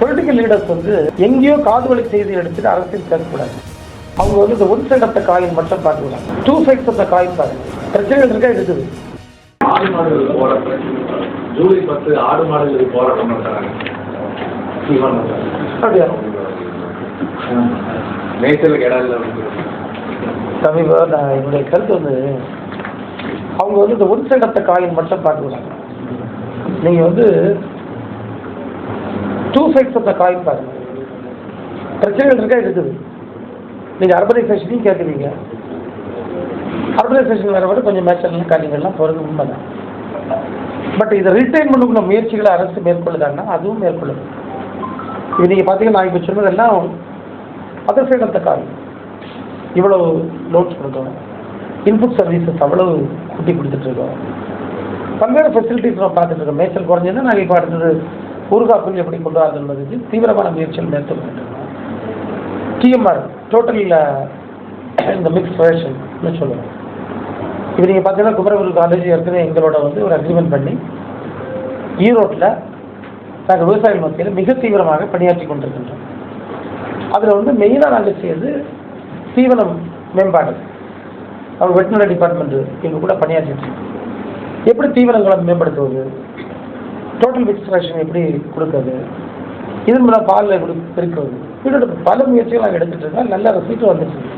Political leaders வந்து எங்கேயோ காதுவழி செய்தி எடுத்துட்டு அரசியல் பேசக்கூடாது. அவங்க வந்து இந்த one side of the coin மட்டும் பார்த்துக்கூடாது. Two sides of the coin பாருங்க. பிரச்சனைகள் இருக்கா இருக்குது. ஆடு மாடுகள் போராட்டம் ஜூலை 10 ஆடு மாடுகளுக்கு போராட்டம் பண்ணுறாங்க. அப்படியா? மேய்ச்சலுக்கு இடம் இல்லை. சமீபம் நான் என்னுடைய கருத்து வந்து அவங்க வந்து இந்த one side of the coin மட்டும் பார்த்துக்கூடாது. நீங்கள் வந்து two sides of the coin பாருங்க. பிரச்சனைகள் இருக்கா இருக்குது. நீங்கள் அர்பனைசேஷனையும் கேட்குறீங்க. அர்பனைசேஷன் வேறு வர கொஞ்சம் மேட்செல்லாம் காரியங்கள்லாம் போகிறது உண்மைதான். பட் இதை ரிட்டைன் பண்ணுக்குள்ள முயற்சிகளை அரசு மேற்கொள்ளுதாங்கன்னா அதுவும் மேற்கொள்ளுது. இது நீங்கள் பார்த்தீங்கன்னா நான் இப்போ சொன்னதெல்லாம் other side of the coin. இவ்வளவு லோன்ஸ் கொடுக்கணும், இன்புட் சர்வீசஸ் அவ்வளவு கூட்டி கொடுத்துட்ருக்கோம், பல்வேறு ஃபெசிலிட்டிஸ் நம்ம பார்த்துட்டு இருக்கோம். மேய்ச்சல் குறைஞ்சதுன்னா நாங்கள் இப்போ அடுத்தது ஊர்காப்புகள் எப்படி கொண்டு வரதுன்றதுக்கு தீவிரமான முயற்சிகள் மேற்கொண்டு டிஎம்ஆர் டோட்டல் இந்த மிக்ஸ் வேஷன்னு சொல்லுவோம். இப்போ நீங்கள் பார்த்தீங்கன்னா குமரகுரு காலேஜ் ஏற்கனவே எங்களோட வந்து ஒரு அக்ரிமெண்ட் பண்ணி ஈரோட்டில் நாங்கள் விவசாய மத்தியில் மிக தீவிரமாக பணியாற்றி கொண்டிருக்கின்றோம். அதில் வந்து மெயினாக நாங்கள் செய்வது தீவனம் மேம்பாடு. அவங்க வெட்டினரி டிபார்ட்மெண்ட்டு எங்கள் கூட பணியாற்றிட்டு எப்படி தீவனங்களை மேம்படுத்துவது, டோட்டல் மிக்ஸ் ரேஷன் எப்படி கொடுக்குறது, இதன் மூலம் பாலில் எப்படி பெருக்குவது, இதோட பல முயற்சிகள் நாங்கள் எடுத்துகிட்டு இருக்கோம். நல்ல ரிசல்ட் வந்துட்டு இருக்கு.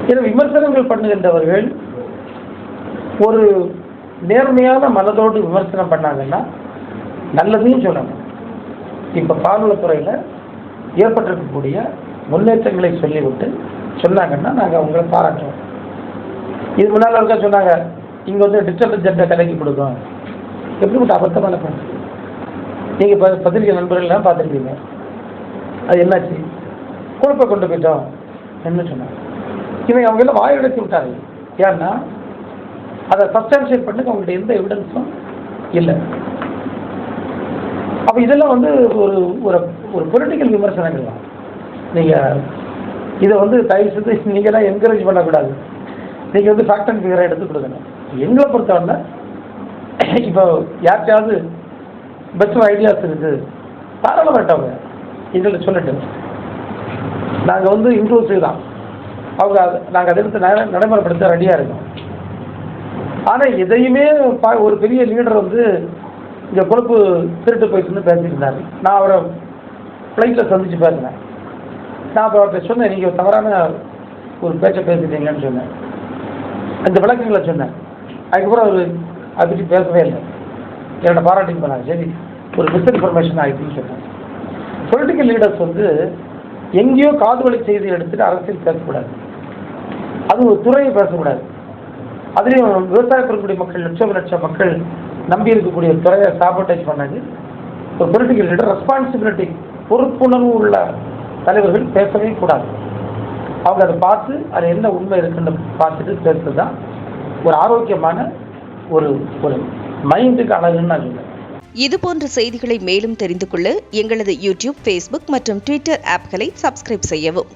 இதில் விமர்சனங்கள் பண்ணுகின்றவர்கள் ஒரு நேர்மையான மனதோடு விமர்சனம் பண்ணாங்கன்னா நல்லதையும் சொல்லணும். இப்போ பால்வளத்துறையில் ஏற்பட்டிருக்கக்கூடிய முன்னேற்றங்களை சொல்லிவிட்டு சொன்னாங்கன்னா நாங்கள் அவங்களை பாராட்டுவோம். இது முன்னால் இருக்க சொன்னாங்க இங்கே வந்து டிஜிட்டல் ஜெட்டை கலைக்கு கொடுக்கும். எப்படிப்பட்ட அபத்தமான பண்ணு. நீங்கள் இப்போ பத்திரிகை நண்பர்கள்லாம் பார்த்துருக்கீங்க. அது என்னாச்சு, குழப்ப கொண்டு போயிட்டோம் என்ன சொன்னாங்க. இவங்க அவங்க எல்லாம் வாயடைத்து விட்டாங்க. ஏன்னா அதை சப்ஸ்டான்ஷியேட் பண்ணி அவங்கள்ட்ட எந்த எவிடன்ஸும் இல்லை. அப்போ இதெல்லாம் வந்து ஒரு ஒரு பொலிட்டிக்கல் விமர்சனங்கள் தான். நீங்கள் இதை வந்து தயவு செய்து நீங்கள் தான் என்கரேஜ் பண்ணக்கூடாது. நீங்கள் வந்து ஃபேக்ட் அண்ட் ஃபிகரை எடுத்து கொடுக்கணும். எங்களை பொறுத்தவரை இப்போ யாருக்காவது பெஸ்ட் ஐடியாஸ் இருக்குது தாராளமாட்டவங்க எங்கள்கிட்ட சொல்லிட்டு நாங்கள் வந்து இன்க்ளூசிவ் தான். அவங்க நாங்கள் அதை எடுத்து நடைமுறைப்படுத்த ரெடியாக இருக்கோம். ஆனால் எதையுமே ஒரு பெரிய லீடர் வந்து இங்கே கொழுப்பு திருட்டு போயிட்டுன்னு பேசியிருந்தார். நான் அவரை ஃப்ளைட்டில் சந்தித்து பேசினேன். நான் அப்போ அவர்கிட்ட சொன்னேன், நீங்கள் தவறான ஒரு பேச்சை பேசிட்டீங்கன்னு சொன்னேன். அந்த விளக்கங்களை சொன்னேன். அதுக்கப்புறம் அவர் அதை பற்றி பேசவே இல்லை. என்னோட பாராட்டிங் பண்ணாங்க. சரி ஒரு மிஸ்இன்ஃபர்மேஷன் ஆகிடுச்சுன்னு சொன்னேன். பொலிட்டிக்கல் லீடர்ஸ் வந்து எங்கேயோ காதுவழி செய்தி எடுத்துகிட்டு அரசியல் பேசக்கூடாது. அது ஒரு துறையை பேசக்கூடாது. அதுலேயும் விவசாய பெறக்கூடிய மக்கள் லட்சம் மக்கள் நம்பி இருக்கக்கூடிய துறையை சாபோட்டேஜ் பண்ணாங்க. ஒரு பொலிட்டிக்கல் லீடர் ரெஸ்பான்சிபிலிட்டி பொறுப்புணர்வு உள்ள தலைவர்கள் பேசவே கூடாது. அவங்க அதை பார்த்து அது என்ன உண்மை இருக்குன்னு பார்த்துட்டு பேசுறது தான் ஒரு ஆரோக்கியமான ஒரு மைண்டுக்கு அழகுன்னு நான் சொல்லுவேன். இது போன்ற செய்திகளை மேலும் தெரிந்து கொள்ள எங்களது யூடியூப், ஃபேஸ்புக் மற்றும் ட்விட்டர் ஆப்களை சப்ஸ்கிரைப் செய்யவும்.